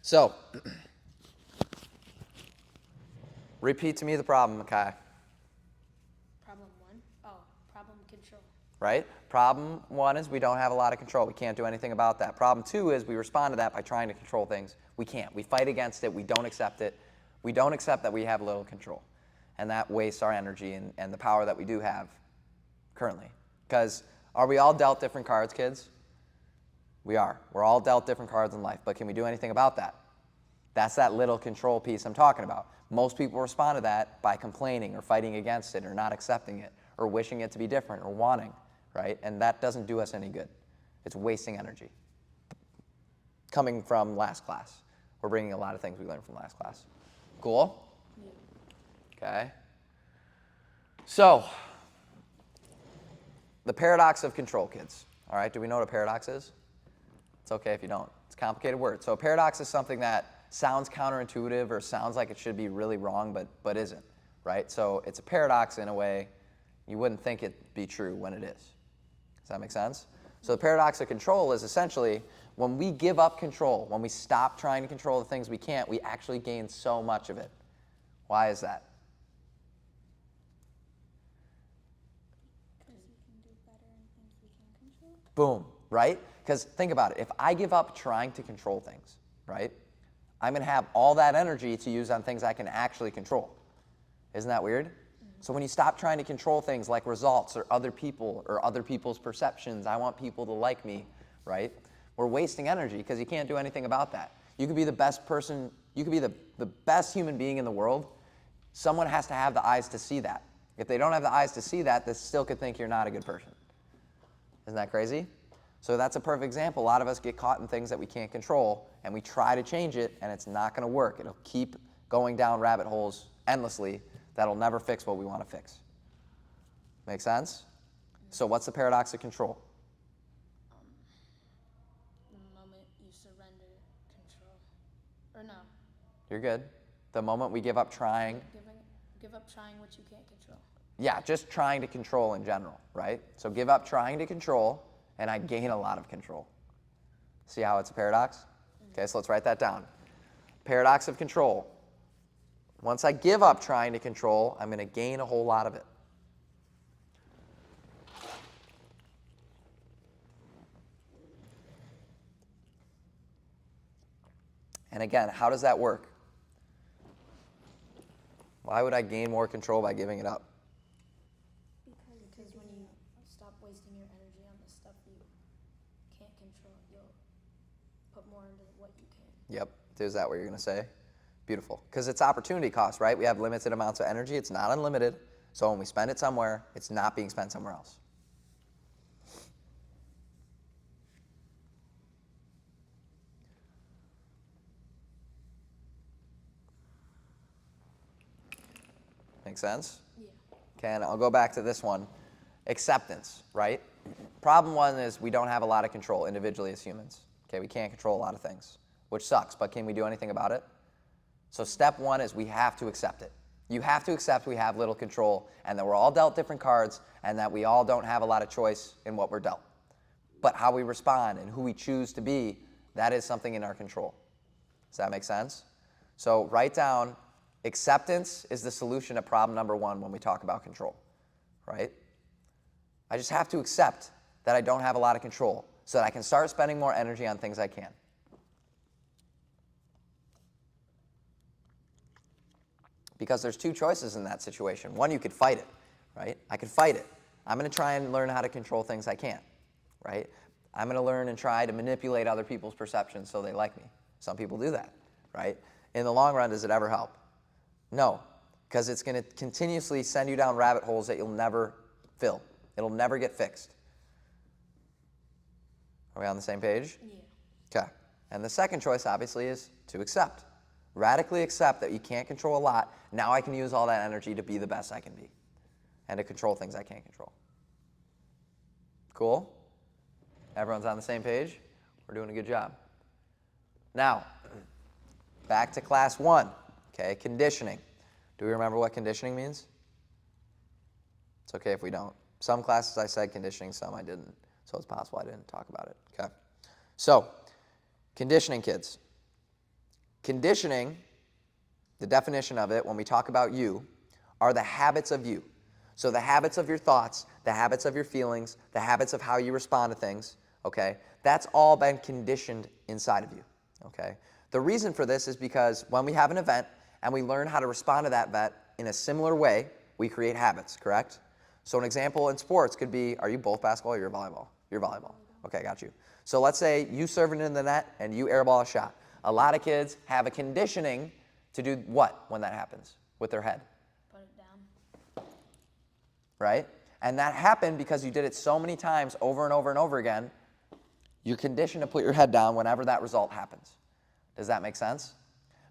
So, repeat to me the problem, Kai. Problem 1? Oh, problem control. Right? Problem 1 is we don't have a lot of control. We can't do anything about that. Problem 2 is we respond to that by trying to control things. We can't. We fight against it. We don't accept it. We don't accept that we have little control. And that wastes our energy and the power that we do have currently. Because are we all dealt different cards, kids? We are. We're all dealt different cards in life. But can we do anything about that? That's that little control piece I'm talking about. Most people respond to that by complaining or fighting against it or not accepting it or wishing it to be different or wanting, right? And that doesn't do us any good. It's wasting energy. Coming from last class. We're bringing a lot of things we learned from last class. Cool? Yeah. Okay. So, the paradox of control, kids. All right, do we know what a paradox is? It's okay if you don't. It's a complicated word. So a paradox is something that sounds counterintuitive or sounds like it should be really wrong, but isn't, right? So it's a paradox in a way you wouldn't think it'd be true when it is. Does that make sense? So the paradox of control is essentially when we give up control, when we stop trying to control the things we can't, we actually gain so much of it. Why is that? Because we can do better in things we can control. Boom, right? Because think about it. If I give up trying to control things, right, I'm going to have all that energy to use on things I can actually control. Isn't that weird? Mm-hmm. So when you stop trying to control things like results or other people or other people's perceptions, I want people to like me, right? We're wasting energy because you can't do anything about that. You could be the best person, you could be the best human being in the world. Someone has to have the eyes to see that. If they don't have the eyes to see that, they still could think you're not a good person. Isn't that crazy? So that's a perfect example. A lot of us get caught in things that we can't control, and we try to change it, and it's not going to work. It'll keep going down rabbit holes endlessly that'll never fix what we want to fix. Make sense? So what's the paradox of control? The moment you surrender control. Or no. You're good. The moment we give up trying. Give up trying what you can't control. Yeah, just trying to control in general, right? So give up trying to control, and I gain a lot of control. See how it's a paradox? Okay, so let's write that down. Paradox of control. Once I give up trying to control, I'm going to gain a whole lot of it. And again, how does that work? Why would I gain more control by giving it up? Because when you stop wasting your energy on the stuff you can't control, you'll put more into what you can. Yep. Is that what you're going to say? Beautiful. Because it's opportunity cost, right? We have limited amounts of energy. It's not unlimited. So when we spend it somewhere, it's not being spent somewhere else. Make sense? Yeah. Okay, and I'll go back to this one. Acceptance, right? Problem 1 is we don't have a lot of control individually as humans. Okay, we can't control a lot of things, which sucks, but can we do anything about it? So step 1 is we have to accept it. You have to accept we have little control and that we're all dealt different cards and that we all don't have a lot of choice in what we're dealt. But how we respond and who we choose to be, that is something in our control. Does that make sense? So write down, acceptance is the solution to problem number 1 when we talk about control, right? I just have to accept that I don't have a lot of control so that I can start spending more energy on things I can. Because there's 2 choices in that situation. One, you could fight it, right? I could fight it. I'm going to try and learn how to control things I can't, right? I'm going to learn and try to manipulate other people's perceptions so they like me. Some people do that, right? In the long run, does it ever help? No, because it's going to continuously send you down rabbit holes that you'll never fill. It'll never get fixed. Are we on the same page? Yeah. Okay. And the second choice, obviously, is to accept. Radically accept that you can't control a lot. Now I can use all that energy to be the best I can be and to control things I can't control. Cool? Everyone's on the same page? We're doing a good job. Now, back to class 1. Okay, conditioning. Do we remember what conditioning means? It's okay if we don't. Some classes I said conditioning, some I didn't. So it's possible I didn't talk about it. Okay. So, conditioning, kids. Conditioning, the definition of it when we talk about you, are the habits of you. So the habits of your thoughts, the habits of your feelings, the habits of how you respond to things, okay? That's all been conditioned inside of you, okay? The reason for this is because when we have an event and we learn how to respond to that event in a similar way, we create habits, correct? So an example in sports could be, are you both basketball or you're volleyball? You're volleyball. Okay, got you. So let's say you serve it in the net and you airball a shot. A lot of kids have a conditioning to do what when that happens with their head? Put it down. Right? And that happened because you did it so many times over and over and over again, you're conditioned to put your head down whenever that result happens. Does that make sense?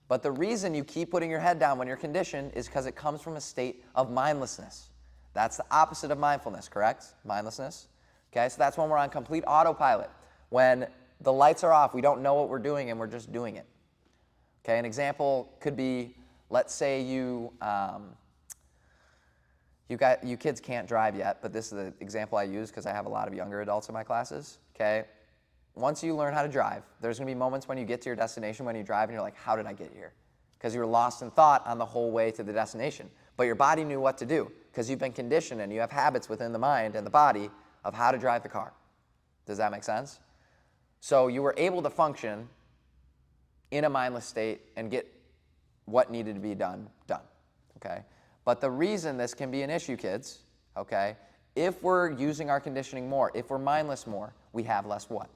But the reason you keep putting your head down when you're conditioned is because it comes from a state of mindlessness. That's the opposite of mindfulness, correct? Mindlessness. Okay, so that's when we're on complete autopilot. When the lights are off, we don't know what we're doing and we're just doing it. Okay, an example could be, let's say you kids can't drive yet, but this is the example I use because I have a lot of younger adults in my classes. Okay, once you learn how to drive, there's going to be moments when you get to your destination when you drive and you're like, how did I get here? Because you were lost in thought on the whole way to the destination. But your body knew what to do because you've been conditioned and you have habits within the mind and the body of how to drive the car. Does that make sense? So you were able to function in a mindless state and get what needed to be done, okay? But the reason this can be an issue, kids, okay, if we're using our conditioning more, if we're mindless more, we have less what?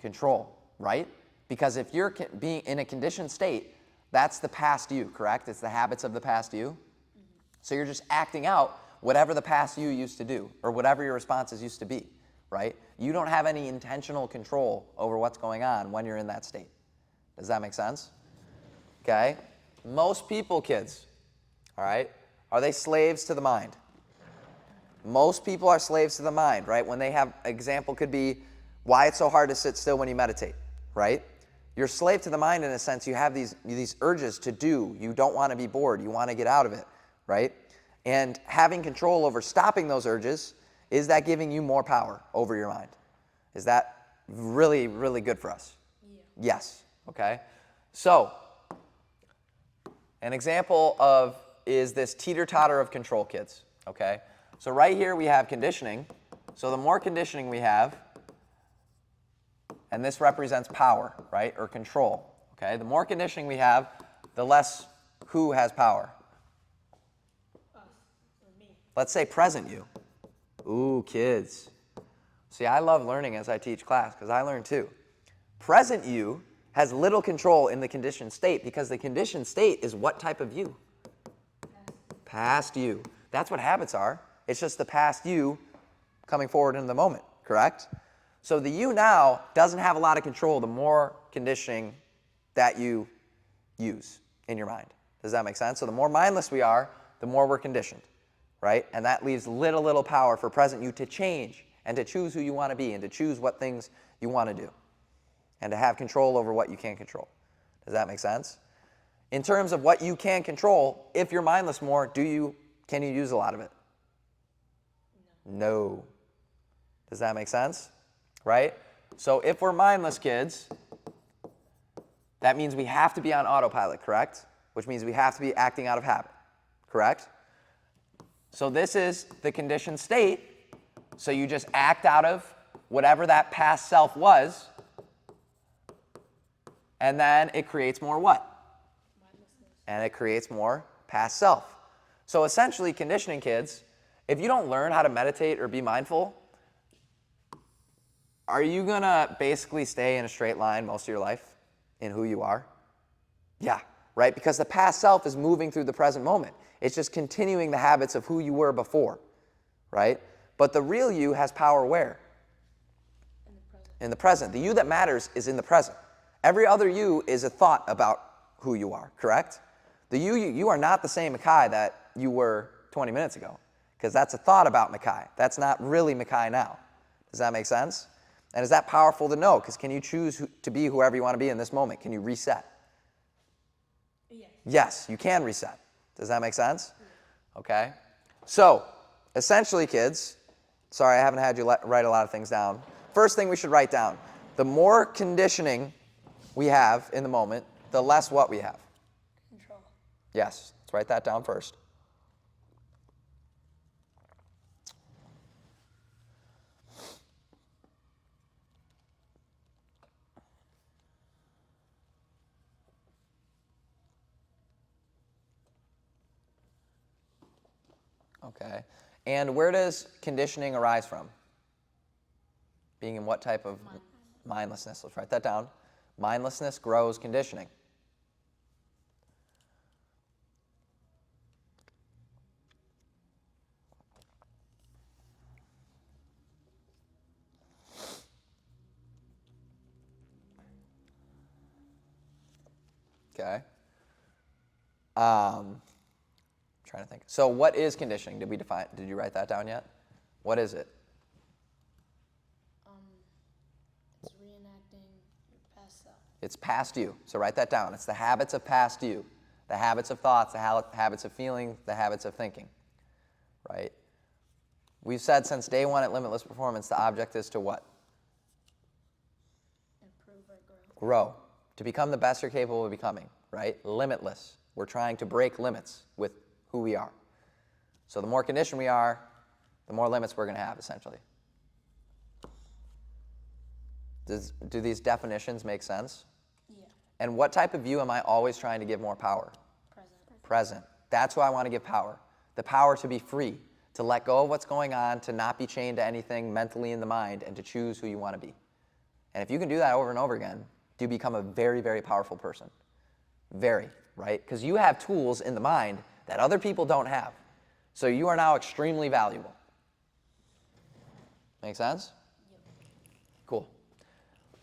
Control, right? Because if you're being in a conditioned state, that's the past you, correct? It's the habits of the past you. So you're just acting out whatever the past you used to do or whatever your responses used to be, right? You don't have any intentional control over what's going on when you're in that state. Does that make sense? Okay? Most people, kids, all right, are they slaves to the mind? Most people are slaves to the mind, right? When they have, example could be why it's so hard to sit still when you meditate, right? You're a slave to the mind in a sense. You have these urges to do. You don't want to be bored. You want to get out of it, right? And having control over stopping those urges, is that giving you more power over your mind? Is that really, really good for us? Yeah. Yes, okay? So, an example of is this teeter-totter of control, kids, okay? So right here we have conditioning. So the more conditioning we have, and this represents power, right, or control, okay? The more conditioning we have, the less who has power? Us, or me. Let's say present you. Ooh, kids. See, I love learning as I teach class because I learn too. Present you has little control in the conditioned state because the conditioned state is what type of you? Past you. That's what habits are. It's just the past you coming forward in the moment, correct? So the you now doesn't have a lot of control the more conditioning that you use in your mind. Does that make sense? So the more mindless we are, the more we're conditioned, right? And that leaves little power for present you to change and to choose who you want to be and to choose what things you want to do and to have control over what you can't control. Does that make sense? In terms of what you can control, if you're mindless more, can you use a lot of it? No. Does that make sense? Right? So if we're mindless, kids, that means we have to be on autopilot, correct? Which means we have to be acting out of habit, correct? So this is the conditioned state. So you just act out of whatever that past self was, and then it creates more what? And it creates more past self. So essentially, conditioning, kids, if you don't learn how to meditate or be mindful, are you going to basically stay in a straight line most of your life in who you are? Yeah, right? Because the past self is moving through the present moment. It's just continuing the habits of who you were before, right? But the real you has power where? In the present. The you that matters is in the present. Every other you is a thought about who you are, correct? The you are not the same Mackay that you were 20 minutes ago, because that's a thought about Mackay. That's not really Mackay now. Does that make sense? And is that powerful to know? Because can you choose to be whoever you want to be in this moment? Can you reset? Yes. Yes, you can reset. Does that make sense? Okay. So, essentially, kids, sorry I haven't had you write a lot of things down. First thing we should write down, the more conditioning we have in the moment, the less what we have. Control. Yes, let's write that down first. Okay. And where does conditioning arise from? Being in what type of mindlessness? Let's write that down. Mindlessness grows conditioning. Okay. Trying to think. So what is conditioning? Did you write that down yet? What is it? It's reenacting your past self. It's past you. So write that down. It's the habits of past you. The habits of thoughts, the habits of feeling, the habits of thinking. Right? We've said since day one at Limitless Performance, the object is to what? Improve or grow. Grow. To become the best you're capable of becoming. Right? Limitless. We're trying to break limits with who we are. So the more conditioned we are, the more limits we're going to have, essentially. Do these definitions make sense? Yeah. And what type of view am I always trying to give more power? Present. That's who I want to give power. The power to be free, to let go of what's going on, to not be chained to anything mentally in the mind, and to choose who you want to be. And if you can do that over and over again, you become a very, very powerful person. Very, right? Because you have tools in the mind that other people don't have. So you are now extremely valuable. Make sense? Yep. Cool.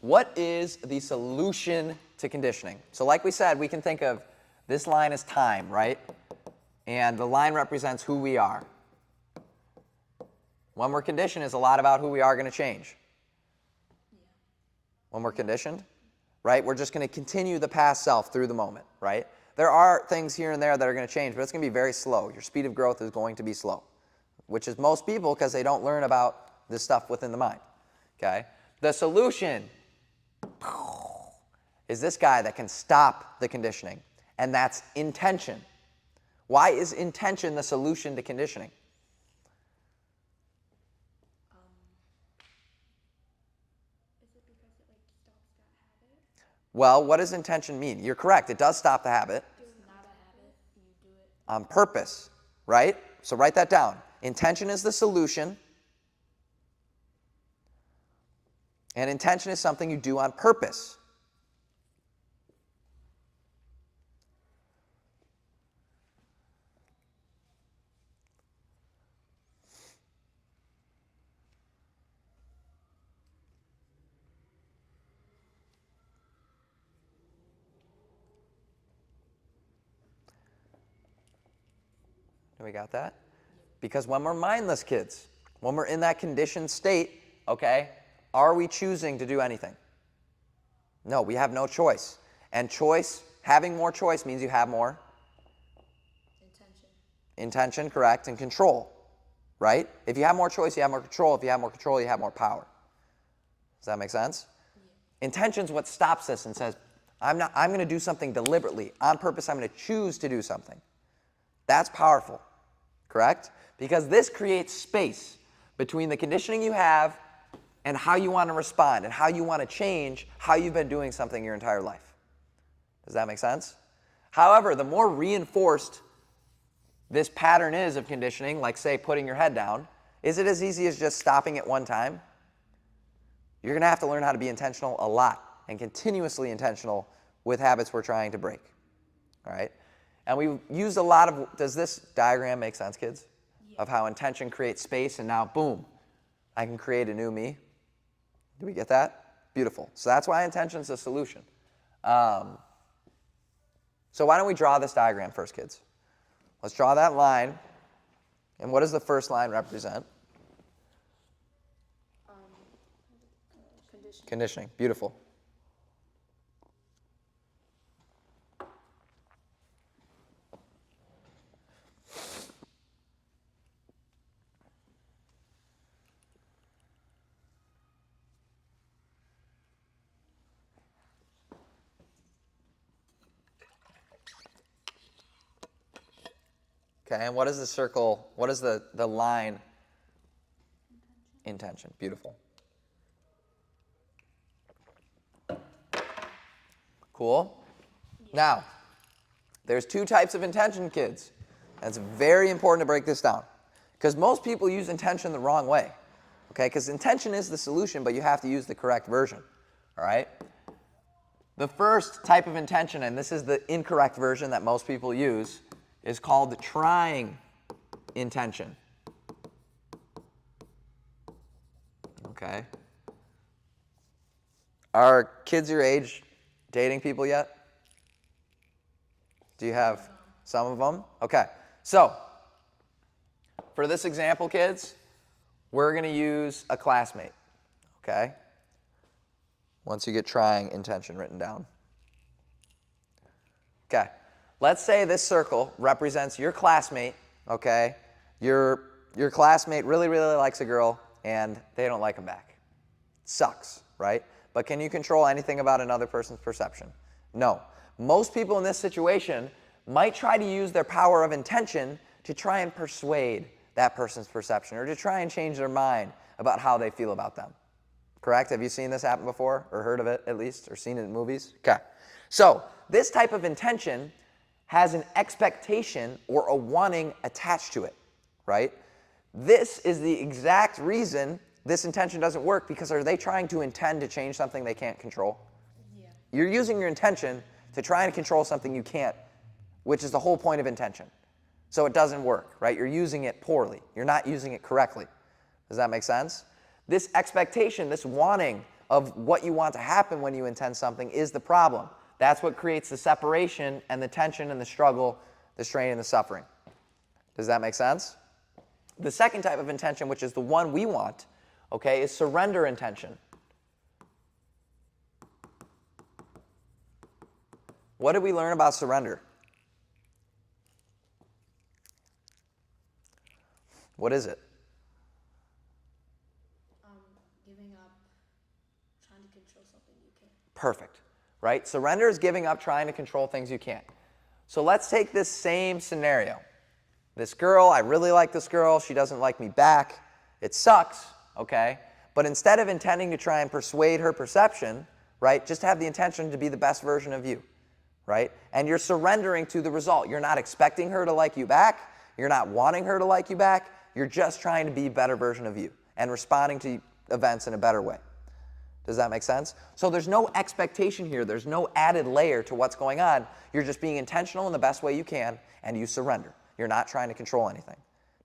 What is the solution to conditioning? So like we said, we can think of this line as time, right? And the line represents who we are. When we're conditioned, is a lot about who we are going to change. Yeah. When we're conditioned, right? We're just going to continue the past self through the moment, right? There are things here and there that are going to change, but it's going to be very slow. Your speed of growth is going to be slow, which is most people because they don't learn about this stuff within the mind, okay? The solution is this guy that can stop the conditioning, and that's intention. Why is intention the solution to conditioning? Is it because it stops that habit? Well, what does intention mean? You're correct. It does stop the habit. It's not a habit. You do it On purpose, right? So write that down. Intention is the solution, and intention is something you do on purpose. We got that? Because when we're mindless kids, when we're in that conditioned state, okay, are we choosing to do anything? No, we have no choice. And choice, having more choice means you have more intention, correct, and control, right? If you have more choice, you have more control. If you have more control, you have more power. Does that make sense? Yeah. Intention's what stops us and says, I'm going to do something deliberately. On purpose, I'm going to choose to do something. That's powerful, correct? Because this creates space between the conditioning you have and how you want to respond and how you want to change how you've been doing something your entire life. Does that make sense? However, the more reinforced this pattern is of conditioning, like say putting your head down, is it as easy as just stopping at one time? You're going to have to learn how to be intentional a lot and continuously intentional with habits we're trying to break. All right? And we used a lot of, does this diagram make sense, kids? Yeah. Of how intention creates space, and now, boom, I can create a new me. Do we get that? Beautiful. So that's why intention is a solution. So why don't we draw this diagram first, kids? Let's draw that line. And what does the first line represent? Conditioning. Beautiful. Okay, and what is the circle, what is the line? Intention. Beautiful. Cool. Now, there's two types of intention, kids. And it's very important to break this down. Because most people use intention the wrong way. Okay, because intention is the solution, but you have to use the correct version. All right? The first type of intention, and this is the incorrect version that most people use, is called trying intention. Okay? Are kids your age dating people yet? Do you have some of them? Okay. So, for this example, kids, we're going to use a classmate. Okay? Once you get trying intention written down. Okay. Let's say this circle represents your classmate, okay? Your classmate really, really likes a girl, and they don't like him back. Sucks, right? But can you control anything about another person's perception? No. Most people in this situation might try to use their power of intention to try and persuade that person's perception or to try and change their mind about how they feel about them. Correct? Have you seen this happen before, or heard of it at least, or seen it in movies? Okay. So this type of intention has an expectation or a wanting attached to it, right? This is the exact reason this intention doesn't work, because are they trying to intend to change something they can't control? Yeah. You're using your intention to try and control something you can't, which is the whole point of intention. So it doesn't work, right? You're using it poorly. You're not using it correctly. Does that make sense? This expectation, this wanting of what you want to happen when you intend something is the problem. That's what creates the separation and the tension and the struggle, the strain and the suffering. Does that make sense? The second type of intention, which is the one we want, okay, is surrender intention. What did we learn about surrender? What is it? Giving up, trying to control something you can't. Perfect, right? Surrender is giving up trying to control things you can't. So let's take this same scenario. This girl, I really like this girl. She doesn't like me back. It sucks, okay? But instead of intending to try and persuade her perception, right, just have the intention to be the best version of you, right? And you're surrendering to the result. You're not expecting her to like you back. You're not wanting her to like you back. You're just trying to be a better version of you and responding to events in a better way. Does that make sense? So there's no expectation here. There's no added layer to what's going on. You're just being intentional in the best way you can, and you surrender. You're not trying to control anything.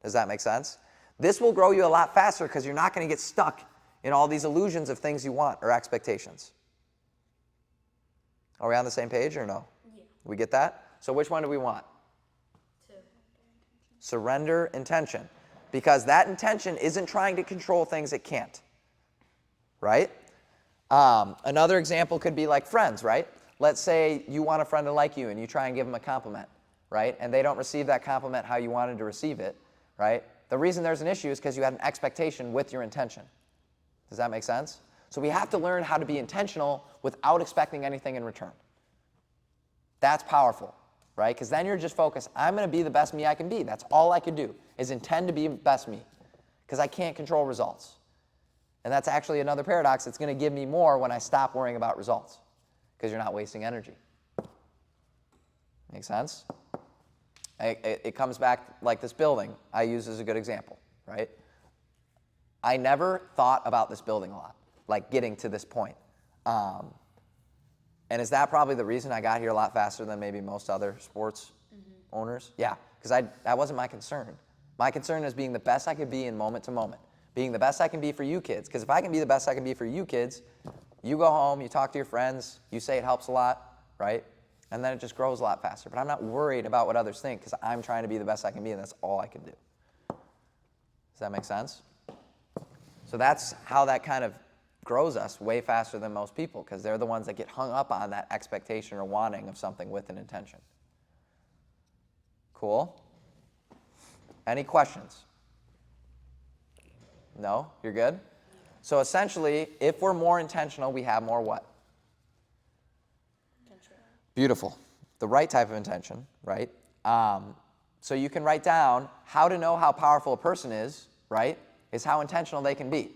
Does that make sense? This will grow you a lot faster because you're not going to get stuck in all these illusions of things you want or expectations. Are we on the same page or no? Yeah. We get that? So which one do we want? Surrender intention. Because that intention isn't trying to control things it can't. Right? Another example could be like friends, right? Let's say you want a friend to like you and you try and give them a compliment, right? And they don't receive that compliment how you wanted to receive it, right? The reason there's an issue is because you had an expectation with your intention. Does that make sense? So we have to learn how to be intentional without expecting anything in return. That's powerful, right? Because then you're just focused, I'm going to be the best me I can be. That's all I could do, is intend to be best me. Because I can't control results. And that's actually another paradox. It's going to give me more when I stop worrying about results. Because you're not wasting energy. Make sense? It comes back like this building I use as a good example, right? I never thought about this building a lot, like getting to this point. And is that probably the reason I got here a lot faster than maybe most other sports owners? Yeah, because that wasn't my concern. My concern is being the best I could be in moment to moment. Being the best I can be for you kids. Because if I can be the best I can be for you kids, you go home, you talk to your friends, you say it helps a lot, right? And then it just grows a lot faster. But I'm not worried about what others think because I'm trying to be the best I can be, and that's all I can do. Does that make sense? So that's how that kind of grows us way faster than most people, because they're the ones that get hung up on that expectation or wanting of something with an intention. Cool? Any questions? No? You're good? So essentially, if we're more intentional, we have more what? Control. Beautiful. The right type of intention, right? So you can write down how to know how powerful a person is, right, is how intentional they can be.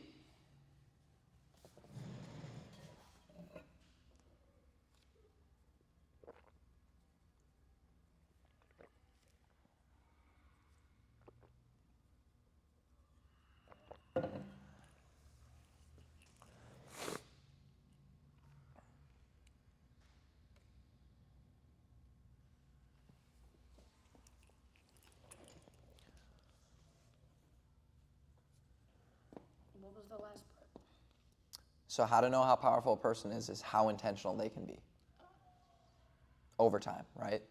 What was the last part? So how to know how powerful a person is how intentional they can be over time, right?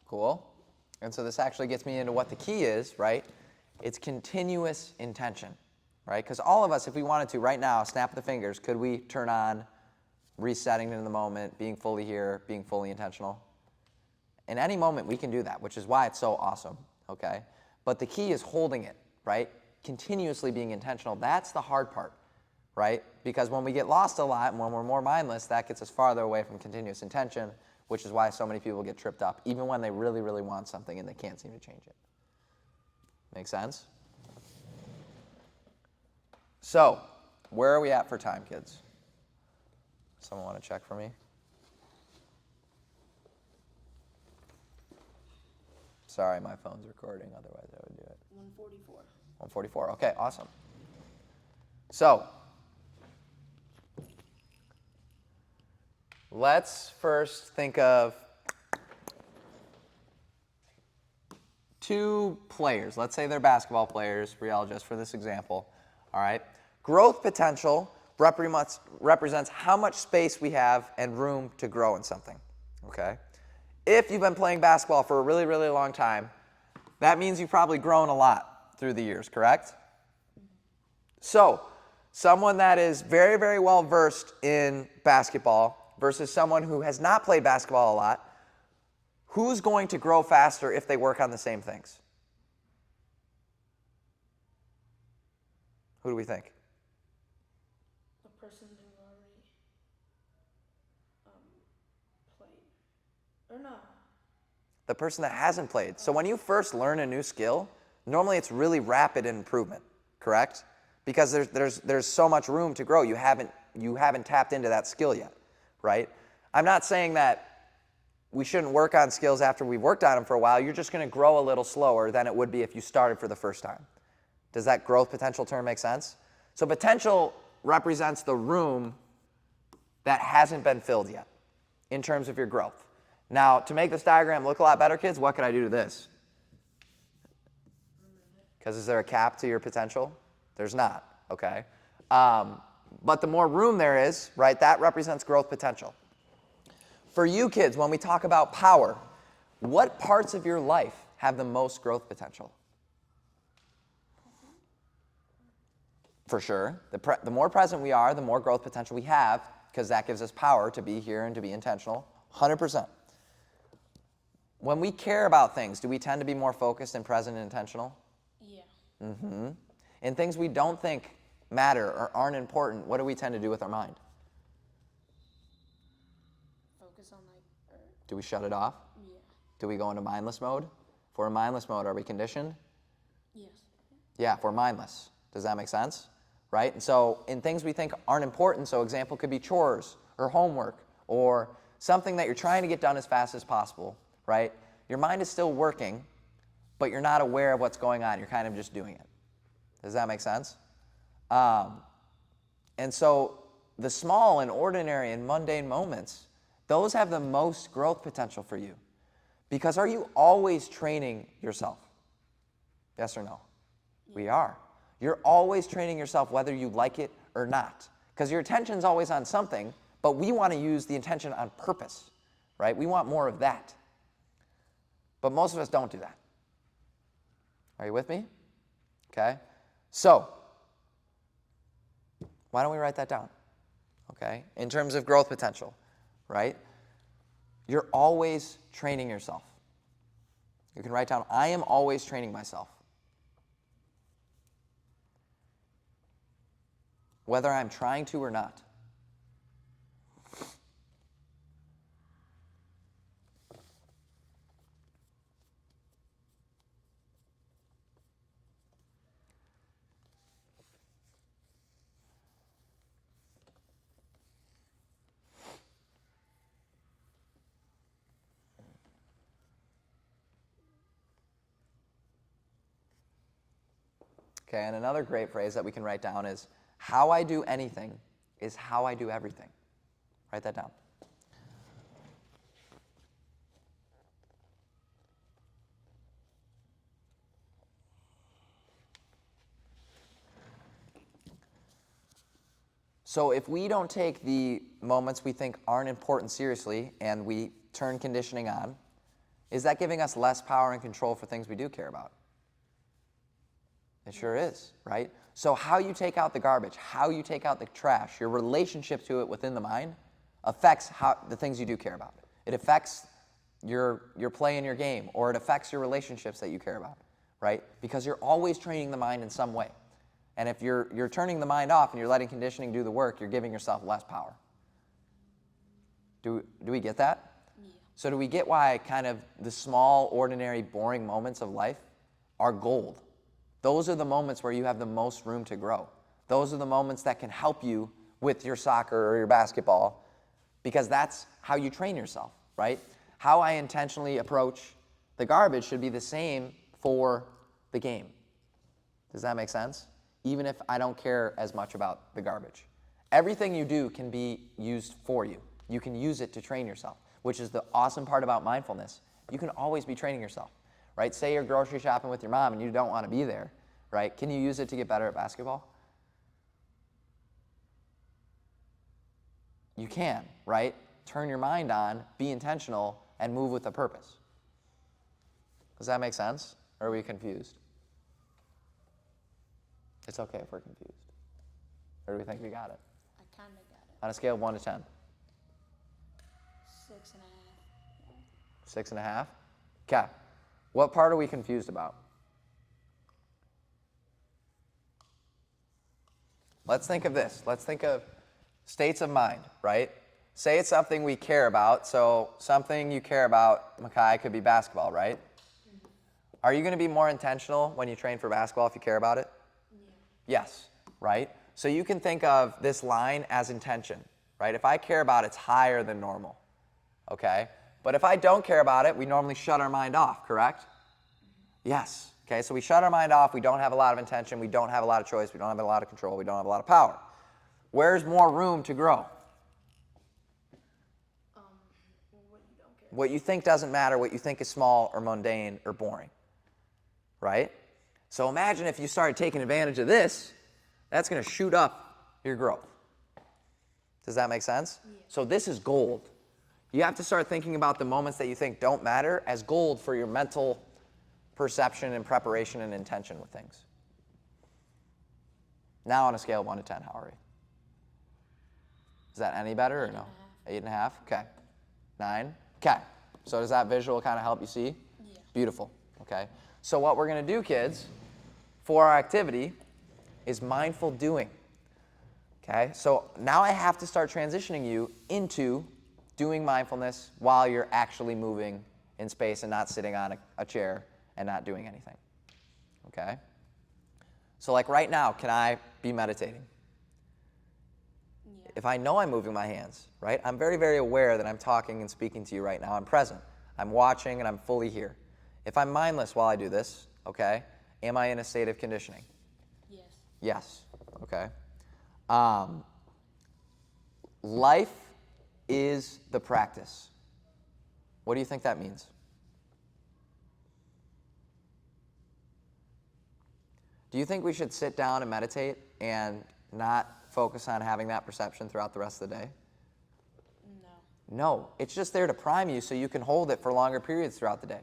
Cool. And so this actually gets me into what the key is, right? It's continuous intention, right? Because all of us, if we wanted to right now, snap the fingers, could we turn on resetting into the moment, being fully here, being fully intentional? In any moment, we can do that, which is why it's so awesome, okay? But the key is holding it, right? Continuously being intentional. That's the hard part, right? Because when we get lost a lot and when we're more mindless, that gets us farther away from continuous intention, which is why so many people get tripped up, even when they really, really want something and they can't seem to change it. Make sense? So, where are we at for time, kids? Someone want to check for me? Sorry, my phone's recording, otherwise I would do it. 144. 144, okay, awesome. So, let's first think of two players. Let's say they're basketball players, Riel, just for this example. All right. Growth potential represents how much space we have and room to grow in something. Okay. If you've been playing basketball for a really, really long time, that means you've probably grown a lot through the years, correct? So, someone that is very, very well versed in basketball versus someone who has not played basketball a lot, who's going to grow faster if they work on the same things? Who do we think? The person who already played. Or no. The person that hasn't played. So when you first learn a new skill, normally it's really rapid improvement, correct? Because there's so much room to grow. You haven't tapped into that skill yet, right? I'm not saying that we shouldn't work on skills after we've worked on them for a while. You're just going to grow a little slower than it would be if you started for the first time. Does that growth potential term make sense? So potential represents the room that hasn't been filled yet in terms of your growth. Now, to make this diagram look a lot better, kids, what could I do to this? Because is there a cap to your potential? There's not, okay? But the more room there is, right, that represents growth potential. For you kids, when we talk about power, what parts of your life have the most growth potential? For sure. The more present we are, the more growth potential we have, because that gives us power to be here and to be intentional. 100%. When we care about things, do we tend to be more focused and present and intentional? Yeah. Mm-hmm. In things we don't think matter or aren't important, what do we tend to do with our mind? Focus on Do we shut it off? yeah. Do we go into mindless mode? If we're in mindless mode, are we conditioned? Yes. Yeah, if we're mindless. Does that make sense? Right? And so in things we think aren't important, so example could be chores or homework or something that you're trying to get done as fast as possible, right? Your mind is still working, but you're not aware of what's going on. You're kind of just doing it. Does that make sense? And so the small and ordinary and mundane moments, those have the most growth potential for you. Because are you always training yourself? Yes or no? Yeah. We are. You're always training yourself whether you like it or not. Because your attention's always on something, but we want to use the intention on purpose, right? We want more of that. But most of us don't do that. Are you with me? Okay. So, why don't we write that down? Okay. In terms of growth potential, right? You're always training yourself. You can write down, I am always training myself. Whether I'm trying to or not. Okay, and another great phrase that we can write down is, how I do anything is how I do everything. Write that down. So if we don't take the moments we think aren't important seriously and we turn conditioning on, is that giving us less power and control for things we do care about? It sure is, right? So how you take out the garbage, how you take out the trash, your relationship to it within the mind affects the things you do care about. It affects your play in your game, or it affects your relationships that you care about, right? Because you're always training the mind in some way. And if you're turning the mind off and you're letting conditioning do the work, you're giving yourself less power. Do we get that? Yeah. So do we get why kind of the small, ordinary, boring moments of life are gold? Those are the moments where you have the most room to grow. Those are the moments that can help you with your soccer or your basketball, because that's how you train yourself, right? How I intentionally approach the garbage should be the same for the game. Does that make sense? Even if I don't care as much about the garbage. Everything you do can be used for you. You can use it to train yourself, which is the awesome part about mindfulness. You can always be training yourself, right? Say you're grocery shopping with your mom and you don't want to be there, right? Can you use it to get better at basketball? You can, right? Turn your mind on, be intentional, and move with a purpose. Does that make sense? Or are we confused? It's okay if we're confused. Or do we think we got it? I kind of got it. On a scale of 1 to 10. 6.5. 6.5? Okay. What part are we confused about? Let's think of this. Let's think of states of mind, right? Say it's something we care about. So something you care about, Makai, could be basketball, right? Mm-hmm. Are you going to be more intentional when you train for basketball if you care about it? Yeah. Yes, right? So you can think of this line as intention, right? If I care about it, it's higher than normal, okay? But if I don't care about it, we normally shut our mind off, correct? Mm-hmm. Yes. Okay, so we shut our mind off, we don't have a lot of intention, we don't have a lot of choice, we don't have a lot of control, we don't have a lot of power. Where's more room to grow? What you don't care. What you think doesn't matter, what you think is small or mundane or boring, right? So imagine if you started taking advantage of this, that's going to shoot up your growth. Does that make sense? Yeah. So this is gold. You have to start thinking about the moments that you think don't matter as gold for your mental perception and preparation and intention with things. Now on a scale of 1 to 10, how are we? Is that any better or no? 8.5? Okay. 9? Okay. So does that visual kind of help you see? Yeah. Beautiful. Okay. So what we're going to do, kids, for our activity is mindful doing. Okay. So now I have to start transitioning you into doing mindfulness while you're actually moving in space and not sitting on a chair and not doing anything. Okay? So like right now, can I be meditating? Yeah. If I know I'm moving my hands, right? I'm very, very aware that I'm talking and speaking to you right now. I'm present. I'm watching and I'm fully here. If I'm mindless while I do this, okay, am I in a state of conditioning? Yes. Yes. Okay. Life is the practice. What do you think that means? Do you think we should sit down and meditate and not focus on having that perception throughout the rest of the day? No. No. It's just there to prime you so you can hold it for longer periods throughout the day.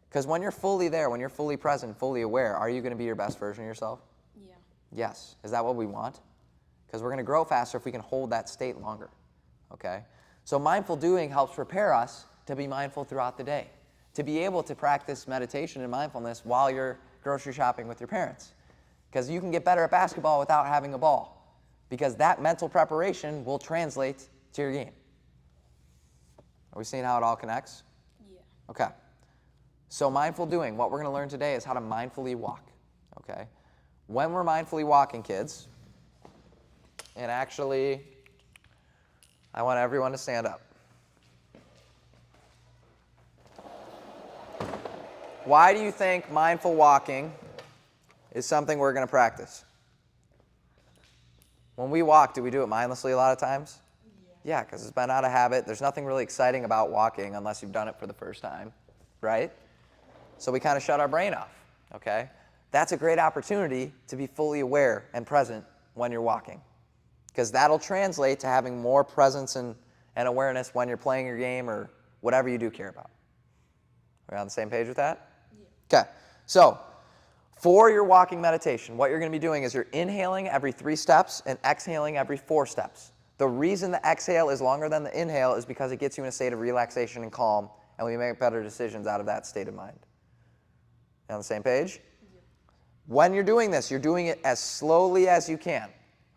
Because when you're fully there, when you're fully present, fully aware, are you going to be your best version of yourself? Yeah. Yes. Is that what we want? Because we're going to grow faster if we can hold that state longer. Okay? So mindful doing helps prepare us to be mindful throughout the day, to be able to practice meditation and mindfulness while you're grocery shopping with your parents. Because you can get better at basketball without having a ball, because that mental preparation will translate to your game. Are we seeing how it all connects? Yeah. Okay. So mindful doing, what we're going to learn today is how to mindfully walk. Okay? When we're mindfully walking, kids, and actually, I want everyone to stand up. Why do you think mindful walking is something we're going to practice? When we walk, do we do it mindlessly a lot of times? Yeah, because it's been out of habit. There's nothing really exciting about walking unless you've done it for the first time, right? So we kind of shut our brain off, okay? That's a great opportunity to be fully aware and present when you're walking, because that'll translate to having more presence and awareness when you're playing your game or whatever you do care about. Are we on the same page with that? Yeah. Okay, so for your walking meditation, what you're going to be doing is you're inhaling every 3 steps and exhaling every 4 steps. The reason the exhale is longer than the inhale is because it gets you in a state of relaxation and calm, and we make better decisions out of that state of mind. On the same page? Yeah. When you're doing this, you're doing it as slowly as you can.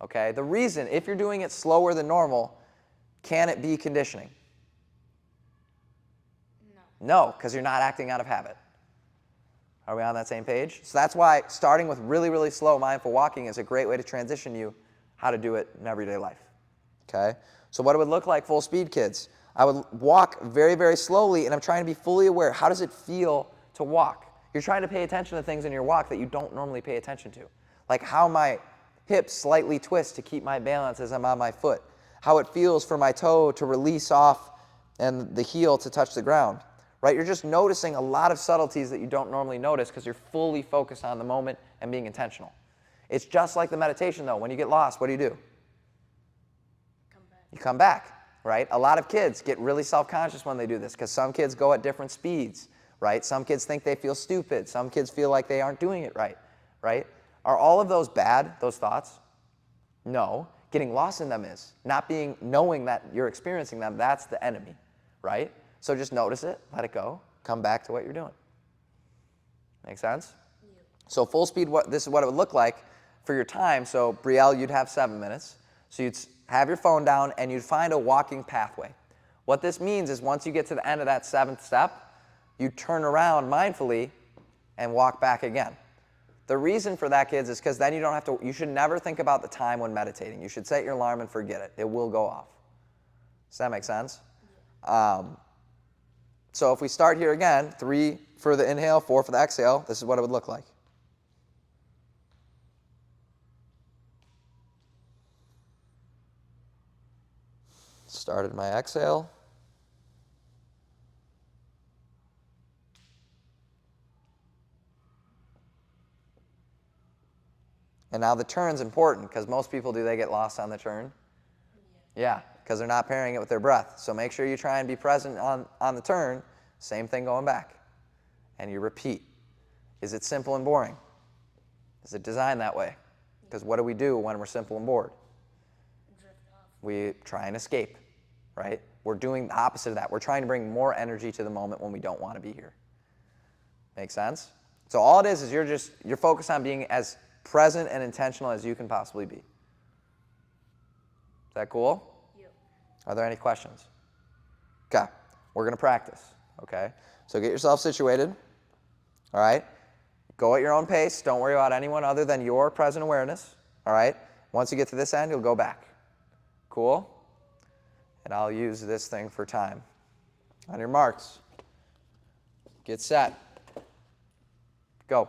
Okay? The reason, if you're doing it slower than normal, can it be conditioning? No, because you're not acting out of habit. Are we on that same page? So that's why starting with really, really slow mindful walking is a great way to transition you how to do it in everyday life. Okay? So what it would look like full speed, kids. I would walk very, very slowly, and I'm trying to be fully aware. How does it feel to walk? You're trying to pay attention to things in your walk that you don't normally pay attention to. Like how my hips slightly twist to keep my balance as I'm on my foot. How it feels for my toe to release off and the heel to touch the ground. Right? You're just noticing a lot of subtleties that you don't normally notice because you're fully focused on the moment and being intentional. It's just like the meditation, though. When you get lost, what do? Come back. You come back, right? A lot of kids get really self-conscious when they do this because some kids go at different speeds, right? Some kids think they feel stupid. Some kids feel like they aren't doing it right, right? Are all of those bad, those thoughts? No. Getting lost in them is. Not knowing that you're experiencing them, that's the enemy, right? So just notice it, let it go, come back to what you're doing. Make sense? Yeah. So full speed, this is what it would look like for your time. So Brielle, you'd have 7 minutes. So you'd have your phone down and you'd find a walking pathway. What this means is once you get to the end of that 7th step, you turn around mindfully and walk back again. The reason for that, kids, is because then you should never think about the time when meditating. You should set your alarm and forget it. It will go off. Does that make sense? Yeah. So if we start here again, 3 for the inhale, 4 for the exhale, this is what it would look like. Started my exhale. And now the turn's important because most people, they get lost on the turn? Yeah, because they're not pairing it with their breath. So make sure you try and be present on the turn. Same thing going back. And you repeat. Is it simple and boring? Is it designed that way? Because what do we do when we're simple and bored? Drift off. We try and escape, right? We're doing the opposite of that. We're trying to bring more energy to the moment when we don't want to be here. Make sense? So all it is you're focused on being as present and intentional as you can possibly be. Is that cool? Yep. Are there any questions? Okay, we're going to practice, okay? So get yourself situated, all right? Go at your own pace. Don't worry about anyone other than your present awareness, all right? Once you get to this end, you'll go back. Cool? And I'll use this thing for time. On your marks, get set, go.